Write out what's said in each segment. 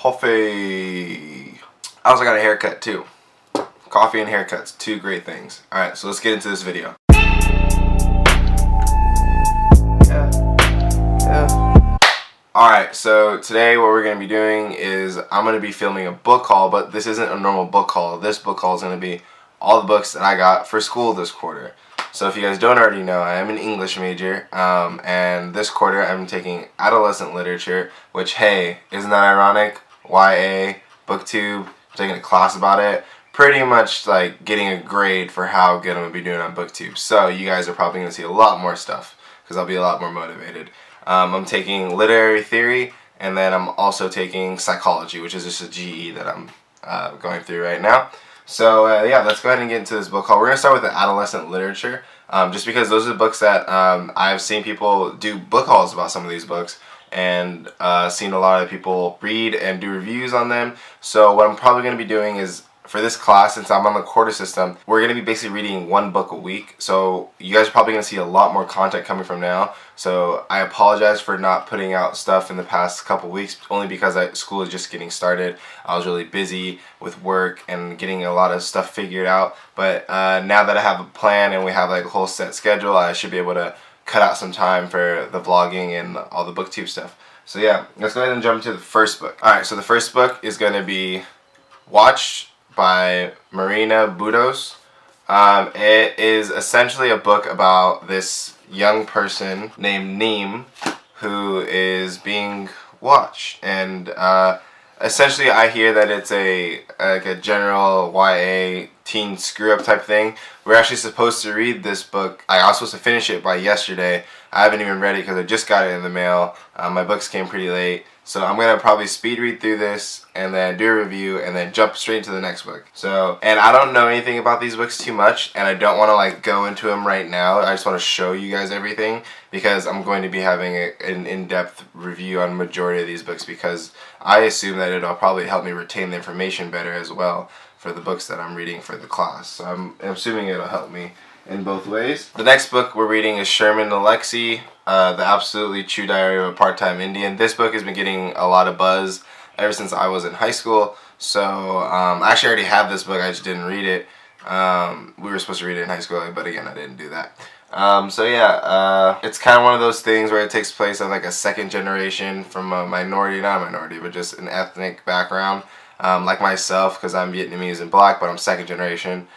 coffee. I also got a haircut too. Coffee and haircuts, two great things. Alright, so let's get into this video. Alright, so today what we're going to be doing is I'm going to be filming a book haul, but this isn't a normal book haul. This book haul is going to be all the books that I got for school this quarter. So if you guys don't already know, I am an English major, and this quarter I'm taking adolescent literature, which, hey, isn't that ironic? YA, BookTube, taking a class about it. Pretty much like getting a grade for how good I'm going to be doing on BookTube. So you guys are probably going to see a lot more stuff because I'll be a lot more motivated. I'm taking literary theory, and then I'm also taking psychology, which is just a GE that I'm going through right now. So yeah, let's go ahead and get into this book haul. We're going to start with the adolescent literature, just because those are the books that I've seen people do book hauls about some of these books, and seen a lot of people read and do reviews on them. So what I'm probably going to be doing is, for this class, since I'm on the quarter system, we're going to be basically reading one book a week. So you guys are probably going to see a lot more content coming from now. So I apologize for not putting out stuff in the past couple weeks, only because school is just getting started. I was really busy with work and getting a lot of stuff figured out. But now that I have a plan and we have like a whole set schedule, I should be able to cut out some time for the vlogging and all the BookTube stuff. So yeah, let's go ahead and jump into the first book. Alright, so the first book is going to be Watch by Marina Budos. It is essentially a book about this young person named Neem who is being watched, and essentially I hear that it's like a general YA teen screw up type thing. We're actually supposed to read this book. I was supposed to finish it by yesterday. I haven't even read it because I just got it in the mail. My books came pretty late. So I'm going to probably speed read through this and then do a review and then jump straight into the next book. So, and I don't know anything about these books too much, and I don't want to like go into them right now. I just want to show you guys everything because I'm going to be having an in-depth review on majority of these books, because I assume that it'll probably help me retain the information better as well for the books that I'm reading for the class. So I'm assuming it'll help me in both ways. The next book we're reading is Sherman Alexie, The Absolutely True Diary of a Part-Time Indian. This book has been getting a lot of buzz ever since I was in high school. So I actually already have this book, I just didn't read it. We were supposed to read it in high school, but again, I didn't do that. So yeah, it's kind of one of those things where it takes place on like a second generation from a minority, not a minority, but just an ethnic background. Like myself, because I'm Vietnamese and black, but I'm second generation.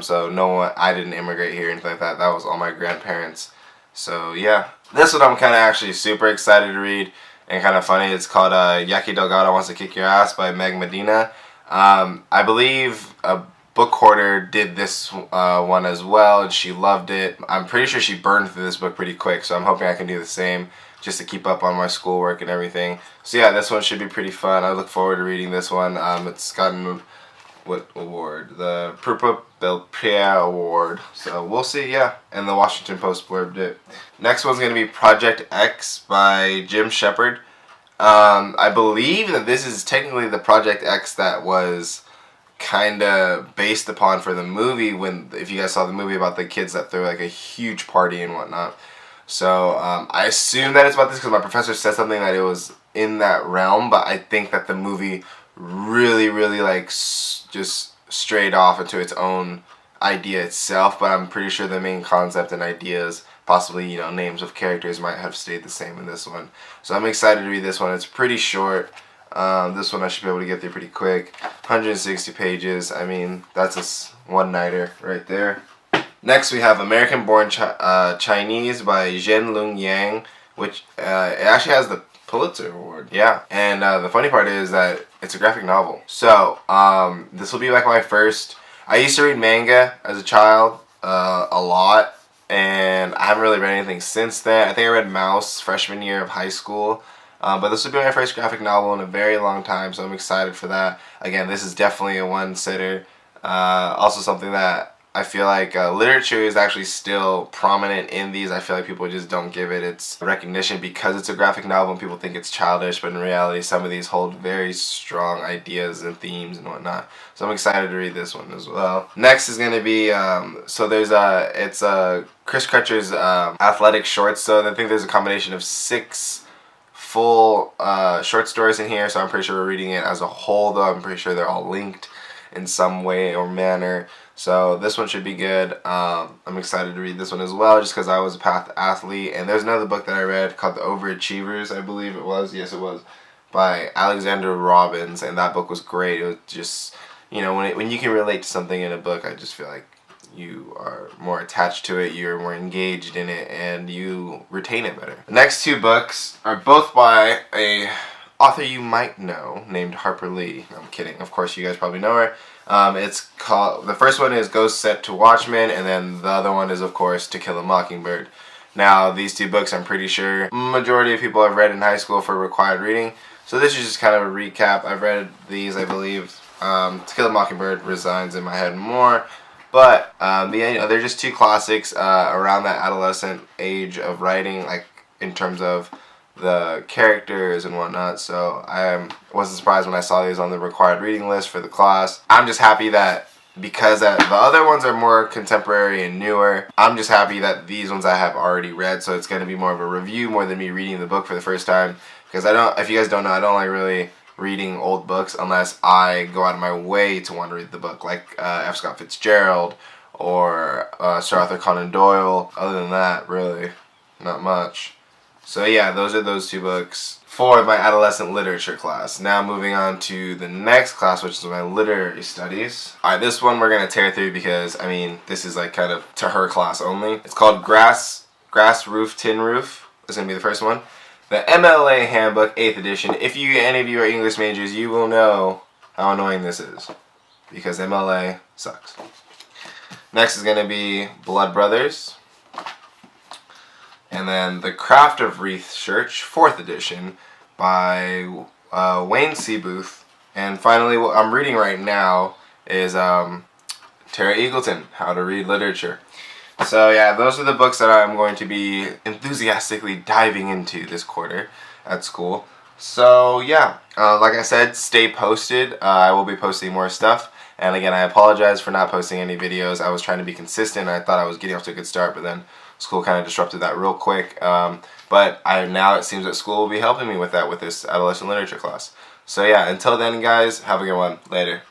So I didn't immigrate here or anything like that. That was all my grandparents. So yeah, this one I'm kind of actually super excited to read and kind of funny. It's called Yaki Delgado Wants to Kick Your Ass by Meg Medina. I believe a book hoarder did this one as well, and she loved it. I'm pretty sure she burned through this book pretty quick, so I'm hoping I can do the same just to keep up on my schoolwork and everything. So yeah, this one should be pretty fun. I look forward to reading this one. It's gotten what award? The Purpa Belpré Award. So we'll see, yeah. And the Washington Post blurbed it. Next one's going to be Project X by Jim Shepard. I believe that this is technically the Project X that was kind of based upon for the movie, if you guys saw the movie about the kids that threw like a huge party and whatnot. So I assume that it's about this because my professor said something that it was in that realm, but I think that the movie really like just strayed off into its own idea itself, but I'm pretty sure the main concept and ideas, possibly, you know, names of characters, might have stayed the same in this one. So I'm excited to read this one. It's pretty short. This one I should be able to get through pretty quick. 160 pages. I mean, that's a one-nighter right there. Next we have American Born Chinese by Zhen Lung Yang, which it actually has the Pulitzer Award. Yeah, and the funny part is that it's a graphic novel. So this will be like my first. I used to read manga as a child a lot, and I haven't really read anything since then. I think I read Mouse freshman year of high school, but this will be my first graphic novel in a very long time, so I'm excited for that. Again, this is definitely a one-sitter. Also something that I feel like literature is actually still prominent in these. I feel like people just don't give it its recognition because it's a graphic novel and people think it's childish, but in reality some of these hold very strong ideas and themes and whatnot. So I'm excited to read this one as well. Next is going to be, it's Chris Crutcher's athletic shorts. So I think there's a combination of 6 full short stories in here, so I'm pretty sure we're reading it as a whole, though. I'm pretty sure they're all linked in some way or manner. So this one should be good. I'm excited to read this one as well, just because I was a path athlete. And there's another book that I read called The Overachievers, I believe it was. Yes, it was. By Alexander Robbins, and that book was great. It was just, you know, when you can relate to something in a book, I just feel like you are more attached to it, you're more engaged in it, and you retain it better. The next two books are both by a author you might know named Harper Lee. I'm kidding. Of course, you guys probably know her. It's called, the first one is Ghost Set to Watchmen, and then the other one is, of course, To Kill a Mockingbird. Now, these two books I'm pretty sure majority of people have read in high school for required reading. So this is just kind of a recap. I've read these, I believe. To Kill a Mockingbird resides in my head more. But they're just two classics around that adolescent age of writing, like in terms of the characters and whatnot. So I wasn't surprised when I saw these on the required reading list for the class. I'm just happy that because the other ones are more contemporary and newer, I'm just happy that these ones I have already read. So it's going to be more of a review more than me reading the book for the first time. Because if you guys don't know, I don't like really reading old books unless I go out of my way to want to read the book, like F. Scott Fitzgerald or Sir Arthur Conan Doyle. Other than that, really, not much. So yeah, those are those two books for my adolescent literature class. Now moving on to the next class, which is my literary studies. Alright, this one we're going to tear through because, I mean, this is like kind of to her class only. It's called Grass Roof Tin Roof. This is going to be the first one. The MLA Handbook, 8th edition. If any of you are English majors, you will know how annoying this is. Because MLA sucks. Next is going to be Blood Brothers. And then The Craft of Research, 4th edition, by Wayne C. Booth. And finally, what I'm reading right now is Tara Eagleton, How to Read Literature. So yeah, those are the books that I'm going to be enthusiastically diving into this quarter at school. So yeah, like I said, stay posted. I will be posting more stuff. And again, I apologize for not posting any videos. I was trying to be consistent. I thought I was getting off to a good start, but then school kind of disrupted that real quick. But now it seems that school will be helping me with that with this adolescent literature class. So yeah, until then guys, have a good one. Later.